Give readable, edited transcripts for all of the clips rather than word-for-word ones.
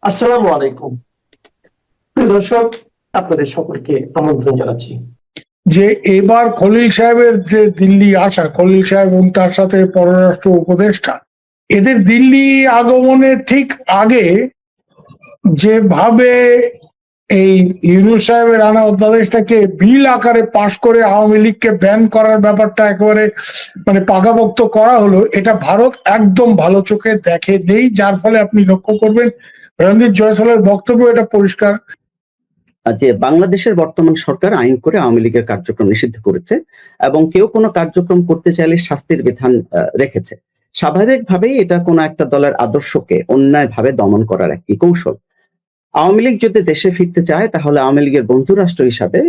আসসালামু আলাইকুম। প্রিয় দর্শক, আপনাদের সকলকে আমন্ত্রণ জানাচ্ছি। যে এবার খলিল সাহেবের যে দিল্লি আসা, খলিল সাহেব এবং তার সাথে পররাষ্ট্র উপদেষ্টা, এদের দিল্লি আগমনের ঠিক আগে যেভাবে এই ইউনূস সাহেবের আনা অধ্যাদেশটাকে বিল আকারে পাশ করে আওয়ামী লীগকে ব্যান করার ব্যাপারটা একেবারে পাকাপোক্ত করা হলো, এটা ভারত একদম ভালো চোখে দেখে নেই। যার ফলে আপনি লক্ষ্য করবেন রণদীপ জয়সওয়ালের বক্তব্য এটা পরিষ্কার যে বাংলাদেশের বর্তমান সরকার আইন করে আওয়ামী লীগের কার্যক্রম নিষিদ্ধ করেছে এবং কেউ কোনো কার্যক্রম করতে চাইলে শাস্তির বিধান রেখেছে। স্বাভাবিকভাবেই এটা কোনো একটা দলের আদর্শকে অন্যায়ভাবে দমন করার একটি কৌশল। আওয়ামী লীগ যদি দেশে ফিরতে চায় তাহলে আওয়ামী লীগের বন্ধু রাষ্ট্র হিসাবে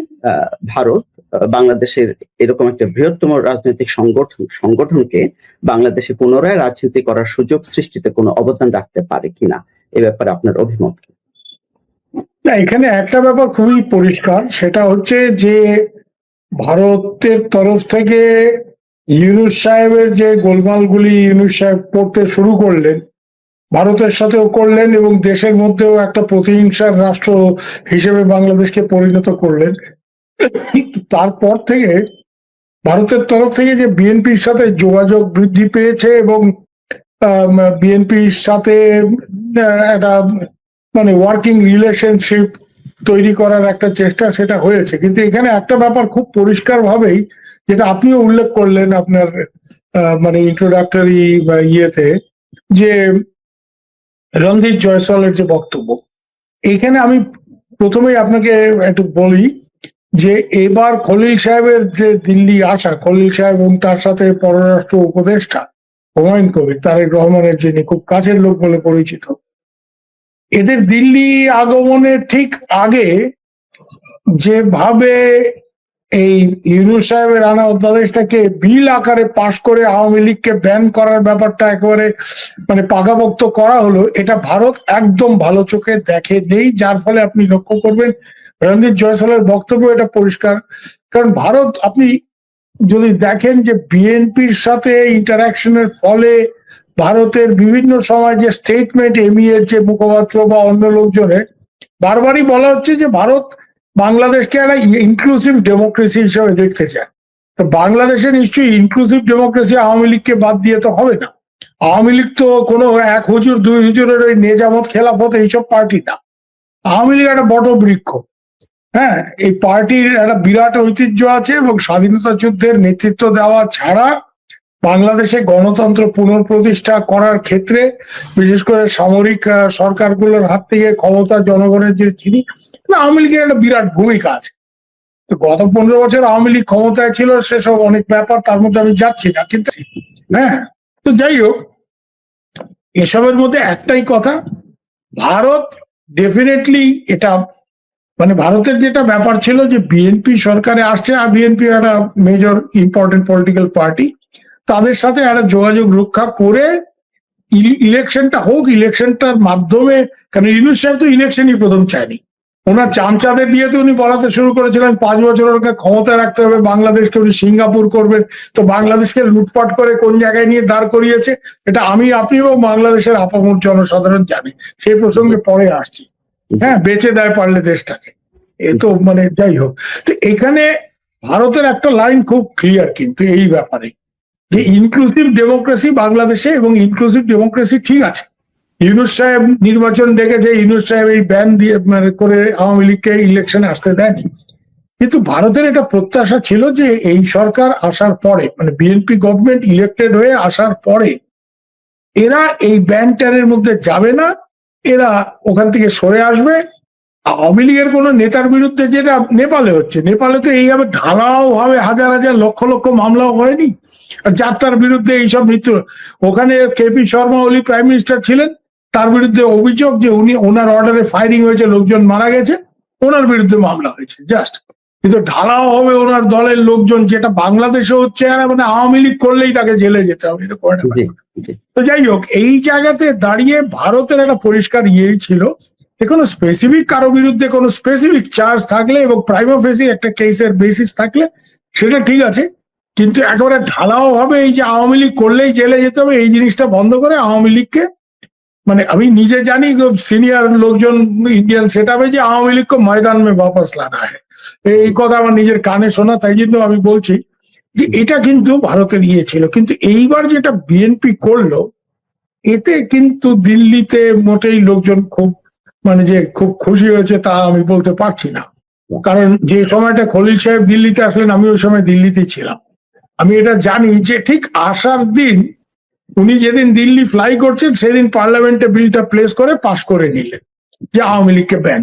ভারত বাংলাদেশের এরকম একটা বৃহত্তম রাজনৈতিক সংগঠনকে বাংলাদেশে পুনরায় রাজনীতি করার সুযোগ সৃষ্টিতে কোনো অবদান রাখতে পারে কিনা, এ ব্যাপারে আপনার অভিমত কি? না, এখানে একটা ব্যাপার খুবই পরিষ্কার, সেটা হচ্ছে যে ভারতের তরফ থেকে ইউনূস সাহেবের যে গোলমালগুলি ইউনূস সাহেব করতে শুরু করলেন, ভারতের সাথেও করলেন এবং দেশের মধ্যেও একটা প্রতিহিংসার রাষ্ট্র হিসেবে বাংলাদেশকে পরিণত করলেন। তারপর থেকে ভারতের তরফ থেকে যে বিএনপির সাথে যোগাযোগ বৃদ্ধি পেয়েছে এবং বিএনপির সাথে একটা ওয়ার্কিং রিলেশনশিপ তৈরি করার একটা চেষ্টা সেটা হয়েছে। কিন্তু এখানে একটা ব্যাপার খুব পরিষ্কার ভাবেই, যেটা আপনিও উল্লেখ করলেন আপনার ইন্ট্রোডাক্টরি ইয়েতে, যে রণদীপ জয়সওয়ালের যে বক্তব্য, এখানে আমি প্রথমেই আপনাকে একটু বলি যে এবার খলিল সাহেবের যে দিল্লি আসা, খলিল সাহেব এবং তার সাথে পররাষ্ট্র উপদেষ্টা হুমায়ুন কবির, তারেক রহমানের যিনি খুব কাছের লোক বলে পরিচিত, এদের দিল্লি আগমনের ঠিক আগে যেভাবে এই ইউনূস সাহেবের আনা অধ্যাদেশটাকে বিল আকারে পাশ করে আওয়ামী লীগকে ব্যান করার ব্যাপারটা একেবারে পাকাপোক্ত করা হলো, এটা ভারত একদম ভালো চোখে দেখে নেই। যার ফলে আপনি লক্ষ্য করবেন রণদীপ জয়সওয়ালের বক্তব্য এটা পরিষ্কার। কারণ ভারত, আপনি যদি দেখেন যে বিএনপির সাথে ইন্টারাকশনের ফলে ভারতের বিভিন্ন সময় যে স্টেটমেন্ট এর যে মুখপাত্র বা অন্য লোকজনের বারবারই বলা হচ্ছে যে ভারত বাংলাদেশকে একটা ইনক্লুসিভ ডেমোক্রেসি হিসেবে দেখতে চায়। তো বাংলাদেশে নিশ্চয়ই ইনক্লুসিভ ডেমোক্রেসি আওয়ামী লীগকে বাদ দিয়ে তো হবে না। আওয়ামী লীগ তো কোনো এক হুজুর দুই হুজুরের ওই নেজামত খেলাফত এইসব পার্টি না। আওয়ামী লীগ একটা বটবৃক্ষ। হ্যাঁ, এই পার্টির একটা বিরাট ঐতিহ্য আছে এবং স্বাধীনতা যুদ্ধের নেতৃত্ব দেওয়া ছাড়া বাংলাদেশে গণতন্ত্র পুনঃপ্রতিষ্ঠা করার ক্ষেত্রে, বিশেষ করে সামরিক সরকারগুলোর হাত থেকে ক্ষমতা জনগণের যে ছিল, আওয়ামী লীগের একটা বিরাট ভূমিকা আছে। তো গত 15 বছর আওয়ামী লীগ ক্ষমতায় ছিল, সেসব অনেক ব্যাপার, তার মধ্যে আমি যাচ্ছি না। কিন্তু হ্যাঁ, তো যাই হোক, এসবের মধ্যে একটাই কথা, ভারত ডেফিনেটলি এটা ভারতের যেটা ব্যাপার ছিল যে বিএনপি সরকারে আসছে, আর বিএনপি একটা মেজর ইম্পর্টেন্ট পলিটিক্যাল পার্টি, তাদের সাথে একটা যোগাযোগ রক্ষা করে ইলেকশনটা হোক, ইলেকশনটার মাধ্যমে, কারণ ইউনূস সাহেব তো ইলেকশনই প্রথম চায়নি। ওনার চামচাদের দিয়ে তো উনি বলাতে শুরু করেছিলেন 5 বছর ওকে ক্ষমতা রাখতে হবে, বাংলাদেশকে উনি সিঙ্গাপুর করবেন। তো বাংলাদেশকে লুটপাট করে কোন জায়গায় নিয়ে দাঁড় করিয়েছে, এটা আমি, আপনি এবং বাংলাদেশের আপামর জনসাধারণ জানি। সেই প্রসঙ্গে পরে আসছি। হ্যাঁ, বেঁচে দেয় পারলে দেশটাকে। এ তো যাই হোক, তো এখানে ভারতের একটা লাইন খুব ক্লিয়ার কিন্তু এই ব্যাপারে, যে ইনক্লুসিভ ডেমোক্রেসি বাংলাদেশে, এবং ইনক্লুসিভ ডেমোক্রেসি ঠিক আছে। ইউনূস সাহেব নির্বাচন ডেকেছে, ইউনূস সাহেব এই ব্যান দিয়ে করে আওয়ামী লীগকে ইলেকশনে আসতে দেয়নি। কিন্তু ভারতের একটা প্রত্যাশা ছিল যে এই সরকার আসার পরে, বিএনপি গভর্নমেন্ট ইলেক্টেড হয়ে আসার পরে, এরা এই ব্যান ট্যানের মধ্যে যাবে না, এরা ওখান থেকে সরে আসবে। আওয়ামী লীগের কোন নেতার বিরুদ্ধে যেটা নেপালে হচ্ছে, নেপালে তো এইভাবে ঢালাও ভাবে হাজার হাজার লক্ষ লক্ষ মামলাও হয়নি, আর যার তার বিরুদ্ধে এইসব মৃত্যু। ওখানে কেপি শর্মা ওলি প্রাইম মিনিস্টার ছিলেন, তার বিরুদ্ধে অভিযোগ যে উনি, ওনার অর্ডারে ফায়ারিং হয়েছে, লোকজন মারা গেছে, ওনার বিরুদ্ধে মামলা হয়েছে জাস্ট। কিন্তু ঢালাও হবে ওনার দলের লোকজন, যেটা বাংলাদেশে হচ্ছে, আর আওয়ামী লীগ করলেই তাকে জেলে যেতে হবে, এরকম একটা। তো যাই হোক, এই জায়গাতে দাঁড়িয়ে ভারতের একটা পরিষ্কার ইয়েই ছিল, কোনো স্পেসিফিক কারো বিরুদ্ধে কোনো স্পেসিফিক চার্জ থাকলে এবং প্রাইমা ফেসি একটা কেসের বেসিস থাকলে সেটা ঠিক আছে, কিন্তু একেবারে ঢালাও ভাবে এই যে আওয়ামী লীগ করলেই জেলে যেতে হবে, এই জিনিসটা বন্ধ করে আওয়ামী লীগকে মানে আমি নিজে জানি সিনিয়র লোকজন ইন্ডিয়ান সেটআপে যে আওয়ামী লীগ কো ময়দান মে वापस लाना है, এই কথা আমার নিজের কানে শোনা, তাই জন্য আমি বলছি যে এটা কিন্তু ভারতের ইয়ে ছিল। কিন্তু এইবার যেটা বিএনপি করলো, এতে কিন্তু দিল্লিতে মোটেই লোকজন খুব মানে যে খুব খুশি হয়েছে তা আমি বলতে পারছি না। কারণ যে সময়টা খলিল সাহেব দিল্লিতে আসলেন, আমি ওই সময় দিল্লিতে ছিলাম। আমি এটা জানি যে ঠিক আসার দিন উনি যেদিন দিল্লি ফ্লাই করছেন সেদিন পার্লামেন্টে বিলটা প্লেস করে পাশ করে নিলেন যে আওয়ামী লীগকে ব্যান।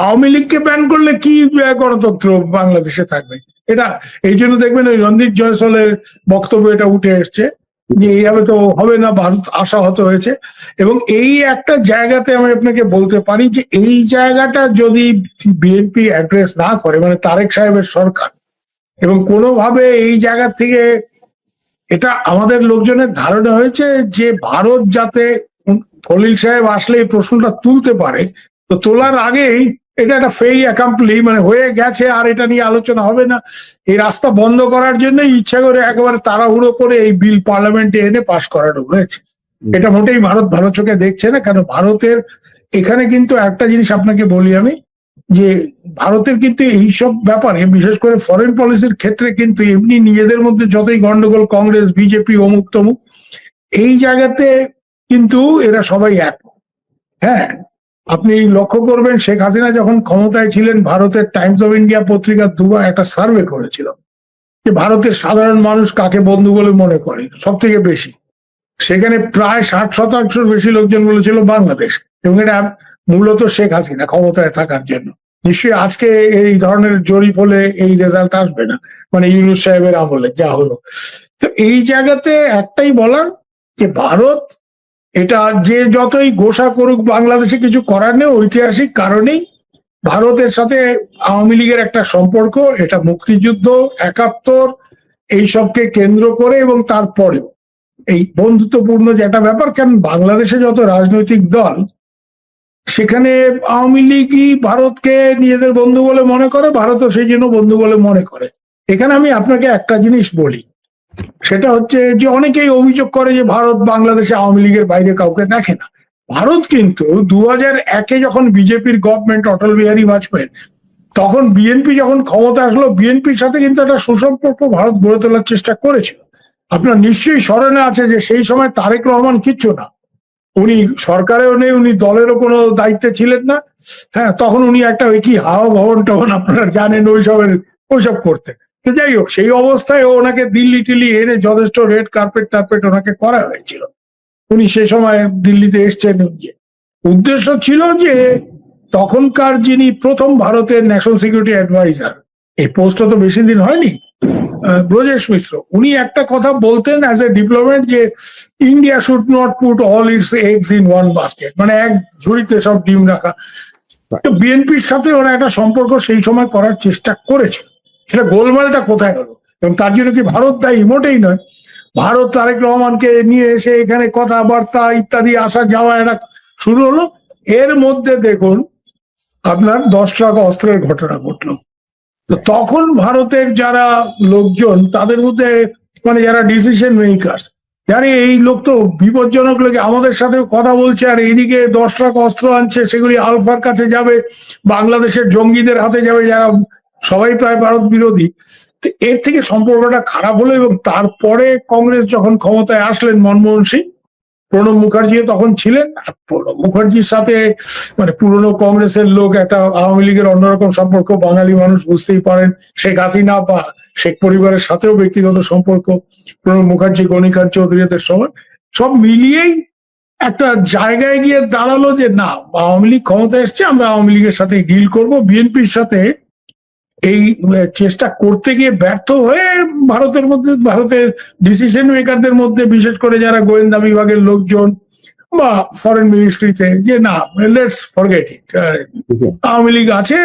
আওয়ামী লীগকে ব্যান করলে কি গণতন্ত্র বাংলাদেশে থাকবে? এটা এই জন্য দেখবেন ওই রণদীপ জয়সওয়ালের বক্তব্য এটা উঠে এসছে যে এইভাবে তো হবে না, ভারত আশাহত হয়েছে। এবং এই একটা জায়গাতে আমি আপনাকে বলতে পারি যে এই জায়গাটা যদি বিএনপি অ্যাড্রেস না করে, মানে তারেক সাহেবের সরকার, এবং কোনোভাবে এই জায়গা থেকে এটা আমাদের লোকজনের ধারণা হয়েছে যে ভারত যাতে খলিল সাহেব আসলে এই প্রশ্নটা তুলতে পারে, তো তোলার আগেই এটা একটা ফেই অ্যাকাম্পলি মানে হয়ে গেছে, আর এটা নিয়ে আলোচনা হবে না, এই রাস্তা বন্ধ করার জন্য ইচ্ছা করে একেবারে তাড়াহুড়ো করে এই বিল পার্লামেন্টে এনে পাশ করানো হয়েছে। এটা মোটেই ভারত ভালো চোখে দেখছে না। কারণ ভারতের এখানে কিন্তু একটা জিনিস আপনাকে বলি আমি, যে ভারতের কিন্তু এইসব ব্যাপারে বিশেষ করে ফরেন পলিসির ক্ষেত্রে কিন্তু এমনি নিজেদের মধ্যে যতই গন্ডগোল, কংগ্রেস বিজেপি অমুক তমুক, এই জায়গাতে কিন্তু এরা সবাই এক। হ্যাঁ, আপনি লক্ষ্য করবেন শেখ হাসিনা যখন ক্ষমতায় ছিলেন, ভারতের টাইমস অফ ইন্ডিয়া পত্রিকা দুবার একটা সার্ভে করেছিল যে ভারতের সাধারণ মানুষ কাকে বন্ধু বলে মনে করে সব থেকে বেশি। সেখানে প্রায় 60% বেশি লোকজন বলেছিল বাংলাদেশ, এবং এটা মূলত শেখ হাসিনা ক্ষমতায় থাকার জন্য। নিশ্চয়ই আজকে এই ধরনের জরিপ হলে এই রেজাল্ট আসবে না, মানে ইউনূস সাহেবের আমলে যা হলো। তো এই জায়গাতে একটাই বলার যে ভারত এটা যে যতই ঘোষা করুক বাংলাদেশে কিছু করার নেই, ঐতিহাসিক কারণেই ভারতের সাথে আওয়ামী লীগের একটা সম্পর্ক, এটা মুক্তিযুদ্ধ 71 এইসবকে কেন্দ্র করে, এবং তারপরেও এই বন্ধুত্বপূর্ণ যেটা ব্যাপার। কারণ বাংলাদেশে যত রাজনৈতিক দল, সেখানে আওয়ামী লীগই ভারতকে নিজেদের বন্ধু বলে মনে করে, ভারতও সেই জন্য বন্ধু বলে মনে করে। এখানে আমি আপনাকে একটা জিনিস বলি, সেটা হচ্ছে যে অনেকেই অভিযোগ করে যে ভারত বাংলাদেশে আওয়ামী লীগের বাইরে কাউকে দেখে না। ভারত কিন্তু 2001-এ যখন বিজেপির গভর্নমেন্ট, অটল বিহারী বাজপেয়ীর, তখন বিএনপি যখন ক্ষমতা আসলো, বিএনপির সাথে কিন্তু একটা সুসম্পর্ক ভারত গড়ে তোলার চেষ্টা করেছিল। আপনার নিশ্চয়ই স্মরণে আছে যে সেই সময় তারেক রহমান কিচ্ছু না, উনি সরকারেও নেই, উনি দলেরও কোনো দায়িত্বে ছিলেন না। হ্যাঁ, তখন উনি একটা ওই কি হাওয়া ভবন টবন আপনারা জানেন ওইসব করতেন। তো যাই হোক, সেই অবস্থায় ওনাকে দিল্লি টিল্লি এনে যথেষ্ট রেড কার্পেট টার্পেট ওনাকে করা হয়েছিল। উনি সে সময় দিল্লিতে এসছেন, উদ্দেশ্য ছিল যে তখনকার যিনি প্রথম ভারতের ন্যাশনাল সিকিউরিটি অ্যাডভাইজার, এই পোস্টটা তো বেশি দিন হয়নি, ব্রজেশ মিশ্র, উনি একটা কথা বলতেন অ্যাজ এ ডিপ্লোম্যাট যে India should not put all it's eggs in one basket, মানে এক ঝুড়িতে সব ডিম রাখা। তো বিএনপির সাথে ওরা একটা সম্পর্ক সেই সময় করার চেষ্টা করেছে, সেটা গোলমালটা কোথায় হলো? এবং তার জন্য কি ভারত দায়ী? মোটেই নয়। ভারত তারেক রহমানকে নিয়ে এসে এখানে কথাবার্তা ইত্যাদি আসা যাওয়া একটা শুরু হলো। এর মধ্যে দেখুন আপনার 10 লাখ অস্ত্রের ঘটনা ঘটলো। তো তখন ভারতের যারা লোকজন, তাদের মধ্যে মানে যারা ডিসিশন মেকার্স, জানি এই লোক তো বিপজ্জনক লোক, আমাদের সাথে কথা বলছে আর এইদিকে 10 লাখ অস্ত্র আনছে, সেগুলি আলফার কাছে যাবে, বাংলাদেশের জঙ্গিদের হাতে যাবে, যারা সবাই প্রায় ভারত বিরোধী। তো এর থেকে সম্পর্কটা খারাপ হলো। এবং তারপরে কংগ্রেস যখন ক্ষমতায় আসলেন, মনমোহন সিং, প্রণব মুখার্জি তখন ছিলেন, আর প্রণব মুখার্জির সাথে মানে পুরনো কংগ্রেসের লোক, একটা আওয়ামী লীগের অন্যরকম সম্পর্ক, বাঙালি মানুষ বুঝতেই পারেন, শেখ হাসিনা বা শেখ পরিবারের সাথেও ব্যক্তিগত সম্পর্ক, প্রণব মুখার্জি, গণিকান্ত চৌধুরীদের সময়, সব মিলিয়েই একটা জায়গায় গিয়ে দাঁড়ালো যে না, আওয়ামী লীগ ক্ষমতায় এসছে, আমরা আওয়ামী লীগের সাথে ডিল করব। বিএনপির সাথে এই চেষ্টা করতে গিয়ে ব্যর্থ হয়ে ভারতের ডিসিশন মেকারদের মধ্যে, বিশেষ করে যারা গোয়েন্দা বিভাগের লোকজন বা ফরেন মিনিস্ট্রিতে, যে না, let's forget it, Awami League আছে,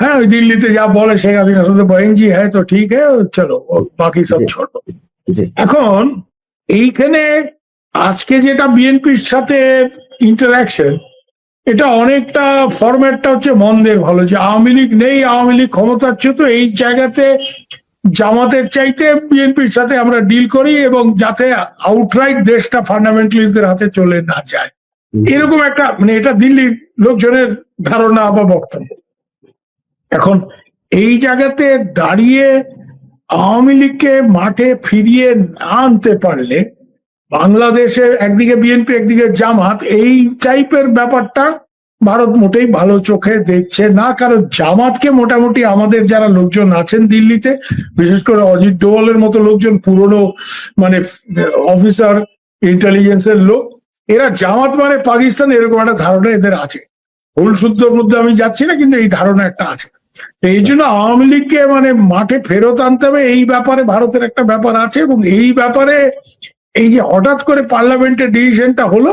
হ্যাঁ ওই দিল্লিতে যা বলে শেখ হাসিনা, বহেনজি হ্যাঁ তো ঠিক হ্যাঁ, চলো বাকি সব ছোট। এখন এইখানে আজকে যেটা বিএনপির সাথে ইন্টারাকশন, এটা অনেকটা ফরম্যাটটা হচ্ছে মন্দের ভালো, যে আওয়ামী লীগ নেই, আওয়ামী লীগ ক্ষমতাচ্যুত, এই জায়গাতে জামাতের চাইতে বিএনপির সাথে আমরা ডিল করি, এবং যাতে আউটরাইট দেশটা ফান্ডামেন্টালিস্টদের হাতে চলে না যায়। এরকম একটা মানে এটা দিল্লির লোকজনের ধারণা বা বক্তব্য। এখন এই জায়গাতে দাঁড়িয়ে আওয়ামী লীগকে মাঠে ফিরিয়ে না আনতে পারলে বাংলাদেশে একদিকে বিএনপি একদিকে জামাত এই টাইপের ব্যাপারটা ভারত মোটেই ভালো চোখে দেখছে না। কারণ জামাতকে মোটামুটি আমাদের যারা লোকজন আছেন দিল্লিতে, বিশেষ করে অজিত ডোভালের মতো লোকজন, পুরনো মানে অফিসার ইন্টেলিজেন্সের লোক, এরা জামাত মানে পাকিস্তান এরকম একটা ধারণা এদের আছে। ভুল শুদ্ধর মধ্যে আমি যাচ্ছি না, কিন্তু এই ধারণা একটা আছে। এই জন্য আওয়ামী লীগকে মানে মাঠে ফেরত আনতে হবে, এই ব্যাপারে ভারতের একটা ব্যাপার আছে। এবং এই ব্যাপারে এই যে হঠাৎ করে পার্লামেন্টের ডিসিশনটা হলো,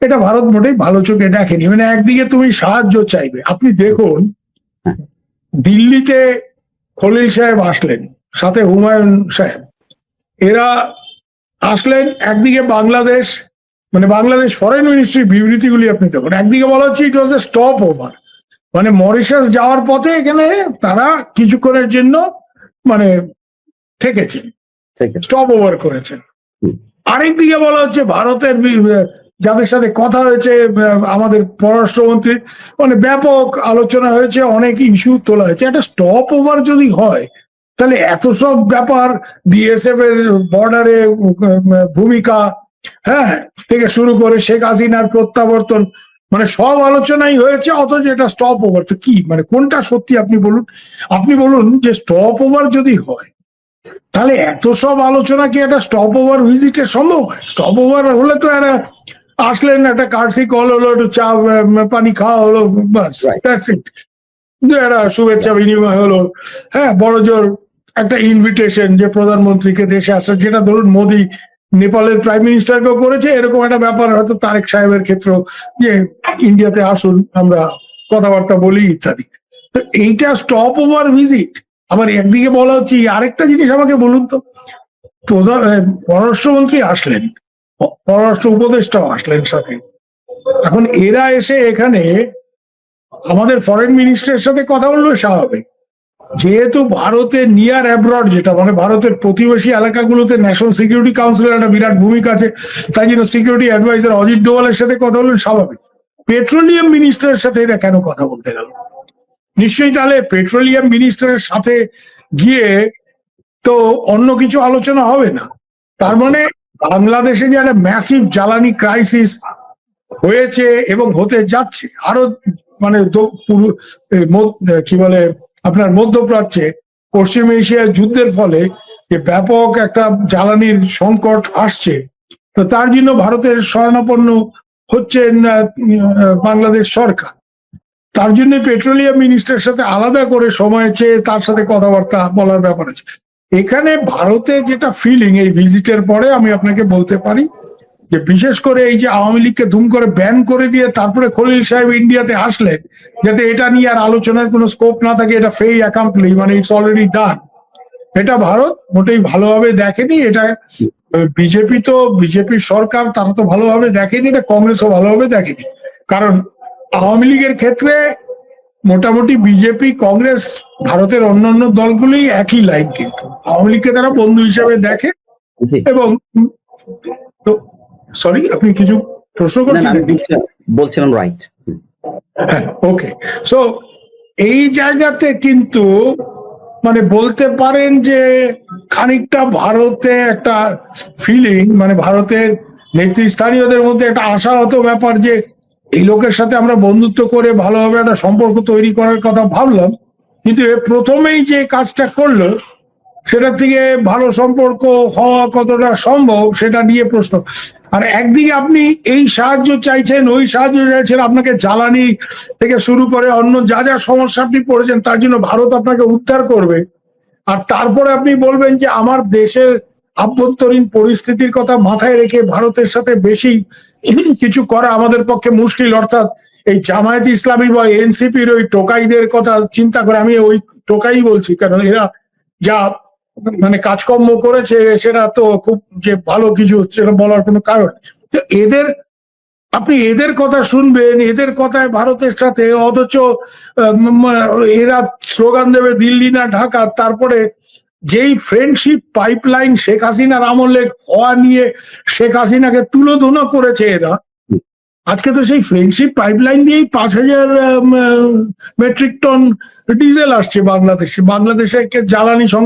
এটা ভারত মোটেই ভালো চোখে দেখেনি। মানে একদিকে তুমি সাহায্য চাইবে, আপনি দেখুন দিল্লিতে খলিল সাহেব আসলেন, সাথে হুমায়ুন সাহেব, এরা আসলেন। একদিকে বাংলাদেশ মানে বাংলাদেশ ফরেন মিনিস্ট্রির বিবৃতিগুলি আপনি দেখুন, একদিকে বলা হচ্ছে ইট ওয়াজ এ স্টপ ওভার, মানে মরিশাস যাওয়ার পথে এখানে তারা কিছুক্ষণের জন্য মানে থেকেছেন, স্টপ ওভার করেছেন। আরেকদিকে বলা হচ্ছে ভারতের যাদের সাথে কথা হয়েছে আমাদের পররাষ্ট্রমন্ত্রীর, মানে ব্যাপক আলোচনা হয়েছে, অনেক ইস্যু তোলা হয়েছে। একটা স্টপ ওভার যদি হয় তাহলে এত সব ব্যাপার, বিএসএফ এর বর্ডারে ভূমিকা, হ্যাঁ, থেকে শুরু করে শেখ হাসিনার প্রত্যাবর্তন, মানে সব আলোচনাই হয়েছে, অথচ এটা স্টপ ওভার। তো কি মানে কোনটা সত্যি আপনি বলুন? আপনি বলুন যে স্টপ ওভার যদি হয় তাহলে এত সব আলোচনা কি একটা স্টপ ওভার ভিজিটে সম্ভব হয়? স্টপ ওভার হলে তো একটা আসলেন, একটা কার্সি কল হলো, একটু চা পানি খাওয়া হলো, বাস, দ্যাটস ইট। একটা শুভেচ্ছা বিনিময় হলো, হ্যাঁ, বড় জোর একটা ইনভিটেশন যে প্রধানমন্ত্রীকে দেশে আসার, যেটা ধরুন মোদী নেপালের প্রাইম মিনিস্টারকেও করেছে, এরকম একটা ব্যাপার হয়তো তারেক সাহেবের ক্ষেত্রেও, যে ইন্ডিয়াতে আসুন, আমরা কথাবার্তা বলি ইত্যাদি। তো এইটা স্টপ ওভার ভিজিট। আবার একদিকে বলা হচ্ছে, আরেকটা জিনিস আমাকে বলুন তো, পররাষ্ট্রমন্ত্রী আসলেন, পররাষ্ট্র উপদেষ্টাও আসলেন সাথে, এখন এরা এসে এখানে আমাদের ফরেন মিনিস্টারের সাথে কথা বললো স্বাভাবিক। যেহেতু ভারতের নিয়ার অ্যাব্রড, যেটা মানে ভারতের প্রতিবেশী এলাকাগুলোতে ন্যাশনাল সিকিউরিটি কাউন্সিলের একটা বিরাট ভূমিকা আছে, তাই জন্য সিকিউরিটি অ্যাডভাইজার অজিত ডোভালের সাথে কথা বললেন স্বাভাবিক। পেট্রোলিয়াম মিনিস্টারের সাথে এটা কেন কথা বলতে গেল? নিশ্চয়ই তাহলে পেট্রোলিয়াম মিনিস্টারের সাথে গিয়ে তো অন্য কিছু আলোচনা হবে না। তার মানে বাংলাদেশে যে একটা ম্যাসিভ জ্বালানি ক্রাইসিস হয়েছে এবং হতে যাচ্ছে আরো, মানে কি বলে আপনার মধ্যপ্রাচ্যে, পশ্চিম এশিয়ার যুদ্ধের ফলে যে ব্যাপক একটা জ্বালানির সংকট আসছে, তো তার জন্য ভারতের শরণাপন্ন হচ্ছেন বাংলাদেশ সরকার। তার জন্য পেট্রোলিয়াম মিনিস্টারের সাথে আলাদা করে সময় চেয়ে তার সাথে কথাবার্তা বলার ব্যাপার আছে। এখানে ভারতে যেটা ফিলিং এই ভিজিটের পরে, আমি আপনাকে বলতে পারি যে বিশেষ করে এই যে আওয়ামী লীগকে ধুম করে ব্যান করে দিয়ে তারপরে খলিল সাহেব ইন্ডিয়াতে আসলেন, যাতে এটা নিয়ে আর আলোচনার কোনো স্কোপ না থাকে, এটা ফেই অ্যাকাম্পলি, মানে ইটস অলরেডি ডান, এটা ভারত মোটেই ভালোভাবে দেখেনি। এটা বিজেপি সরকার তারা তো ভালোভাবে দেখেনি, এটা কংগ্রেসও ভালোভাবে দেখেনি। কারণ আওয়ামী লীগের ক্ষেত্রে মোটামুটি বিজেপি, কংগ্রেস, ভারতের অন্যান্য দলগুলি একই লাইন, কিন্তু আওয়ামী লীগকে তারা বন্ধু হিসেবে দেখে। এবং সরি, আপনি কিছু প্রশ্ন করছেন? বলছিলাম রাইট। হ্যাঁ, ওকে। সো এই জায়গাতে কিন্তু মানে বলতে পারেন যে খানিকটা ভারতে একটা ফিলিং, মানে ভারতের নেতৃস্থানীয়দের মধ্যে একটা আশাহত ব্যাপার যে এই লোকের সাথে আমরা বন্ধুত্ব করে ভালোভাবে একটা সম্পর্ক তৈরি করার কথা ভাবলাম, কিন্তু প্রথমেই যে কাজটা করলো সেটার থেকে ভালো সম্পর্ক হওয়া কতটা সম্ভব সেটা নিয়ে প্রশ্ন। আর একদিকে আপনি এই সাহায্য চাইছেন, ওই সাহায্য চাইছেন, আপনাকে জ্বালানি থেকে শুরু করে অন্য যা যা সমস্যা আপনি পড়েছেন তার জন্য ভারত আপনাকে উদ্ধার করবে, আর তারপরে আপনি বলবেন যে আমার দেশের আভ্যন্তরীণ পরিস্থিতির কথা মাথায় রেখে ভারতের সাথে বেশি কিছু করা আমাদের পক্ষে মুশকিল। অর্থাৎ এই জামায়াত ইসলামী বা এনসিপির ওই টোকাইদের কথা চিন্তা করে, আমি ওই টোকাই বলছি কারণ এরা যা মানে কাজকর্ম করেছে সেটা তো খুব যে ভালো কিছু সেটা বলার কোনো কারণ। তো আপনি এদের কথা শুনবেন, এদের কথায় ভারতের সাথে, অথচ এরা স্লোগান দেবে দিল্লি না ঢাকা। তারপরে যেই ফ্রেন্ডশিপ পাইপলাইন শেখ হাসিনার আমলে হওয়া নিয়ে শেখ হাসিনাকে তুলোধনা করেছে এরা, আজকে তো সেই ফ্রেন্ডশিপ পাইপলাইন দিয়েই 5,000 মেট্রিক টন ডিজেল আসছে বাংলাদেশে জ্বালানি